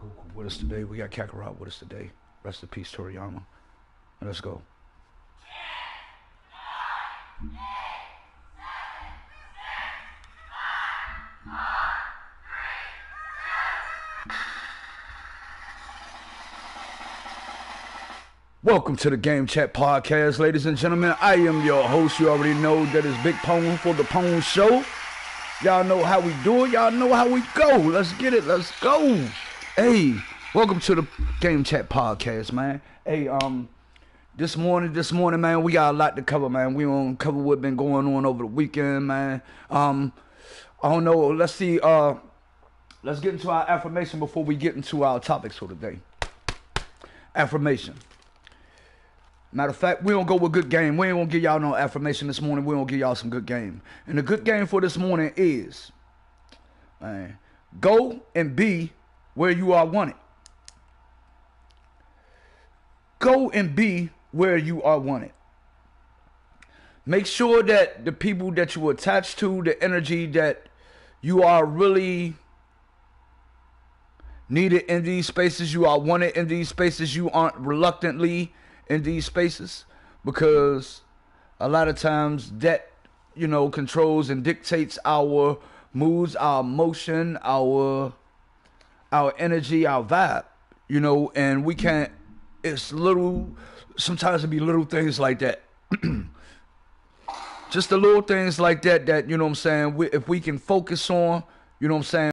Goku with us today. We got Kakarot with us today. Rest in peace, Toriyama. And let's go. Welcome to the Game Chat Podcast, ladies and gentlemen. I am your host. You already know that is Big Pone for the Pone Show. Y'all know how we do it. Y'all know how we go. Let's get it. Let's go. Hey, welcome to the Game Chat Podcast, man. Hey, this morning, man, we got a lot to cover, man. We gonna cover what's been going on over the weekend, man. I don't know. Let's see. Let's get into our affirmation before we get into our topics for today. Affirmation. Matter of fact, we don't go with good game. We ain't gonna give y'all no affirmation this morning. We gonna give y'all some good game. And the good game for this morning is, man, go and be where you are wanted. Go and be where you are wanted. Make sure that the people that you attach to, the energy that you are really needed in these spaces, you are wanted in these spaces, you aren't reluctantly in these spaces, because a lot of times that, you know, controls and dictates our moods, our emotion, our energy, our vibe, you know, and we can't, sometimes it be little things like that. Just the little things like that, you know what I'm saying, if we can focus on, you know what I'm saying.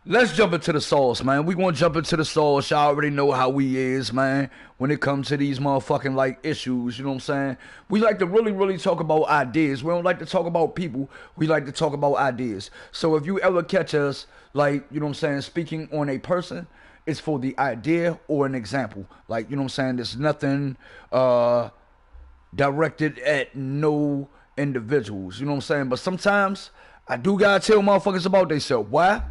Let's jump into the sauce, man. We gonna jump into the sauce. Y'all already know how we is, man, when it comes to these motherfucking, like, issues, you know what I'm saying? We like to really talk about ideas. We don't like to talk about people. We like to talk about ideas. So if you ever catch us, like, you know what I'm saying, speaking on a person, it's for the idea or an example. Like, you know what I'm saying? There's nothing directed at no individuals, you know what I'm saying? But sometimes I do gotta tell motherfuckers about themselves. Why?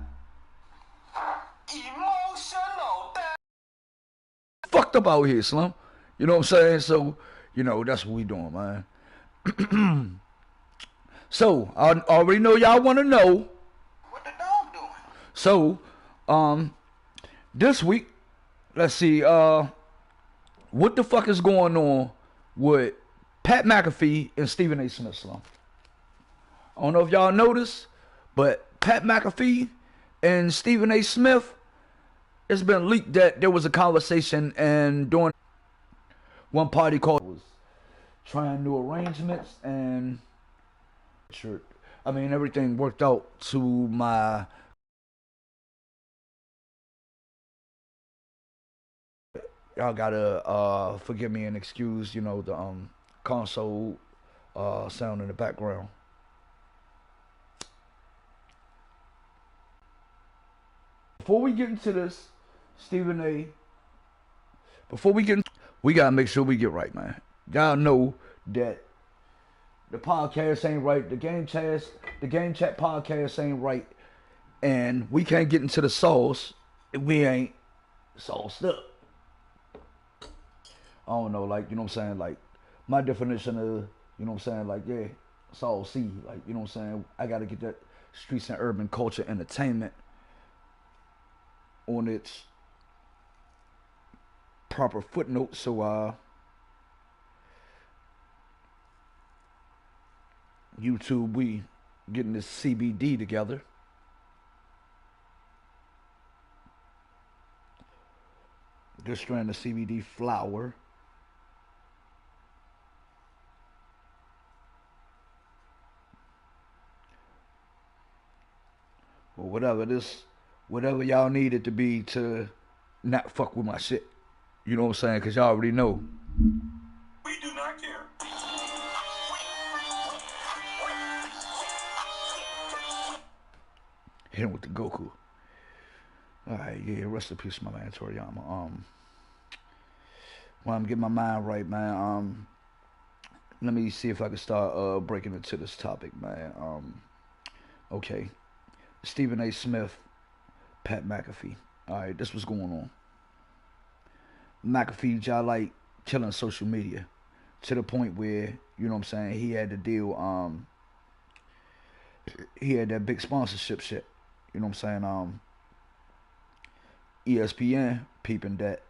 Fucked up out here, Slim. You know what I'm saying? So, you know, that's what we doing, man. So, I already know y'all want to know. What the dog doing? So, this week, let's see, what the fuck is going on with Pat McAfee and Stephen A. Smith, Slim? I don't know if y'all noticed, but Pat McAfee and Stephen A. Smith, it's been leaked that there was a conversation, and during one party called was trying new arrangements, and everything worked out to my. Y'all gotta forgive me and excuse, you know, the console sound in the background. Before we get into this, Stephen A. We gotta make sure we get right, man. Y'all know that the podcast ain't right. The Game Chat podcast ain't right, and we can't get into the sauce if we ain't sauced up. I don't know, like, you know what I'm saying, like, my definition of, you know what I'm saying, like, yeah, sauce C, like, you know what I'm saying, I gotta get that streets and urban culture entertainment on its proper footnote. So YouTube, we getting this CBD together. This strand of CBD flower. Or whatever y'all need it to be to not fuck with my shit. You know what I'm saying? Because y'all already know. We do not care. Hit him with the Goku. Alright, yeah, rest in peace, my man Toriyama. When I'm getting my mind right, man, let me see if I can start breaking into this topic, man. Okay. Stephen A. Smith, Pat McAfee. Alright, this was going on. McAfee, y'all like killing social media to the point where, you know what I'm saying, he had to deal he had that big sponsorship shit. You know what I'm saying? ESPN peeping that.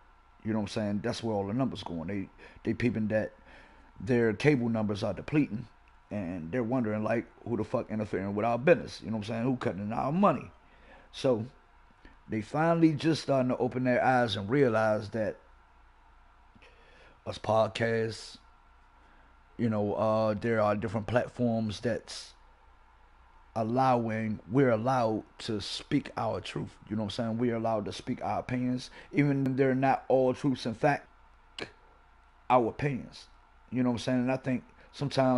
You know what I'm saying? That's where all the numbers going. They peeping that their cable numbers are depleting, and they're wondering like who the fuck interfering with our business. You know what I'm saying? Who cutting our money? So they finally just starting to open their eyes and realize that us podcasts, there are different platforms that's we're allowed to speak our truth. You know what I'm saying? We're allowed to speak our opinions, even if they're not all truths. In fact, our opinions. You know what I'm saying? And I think sometimes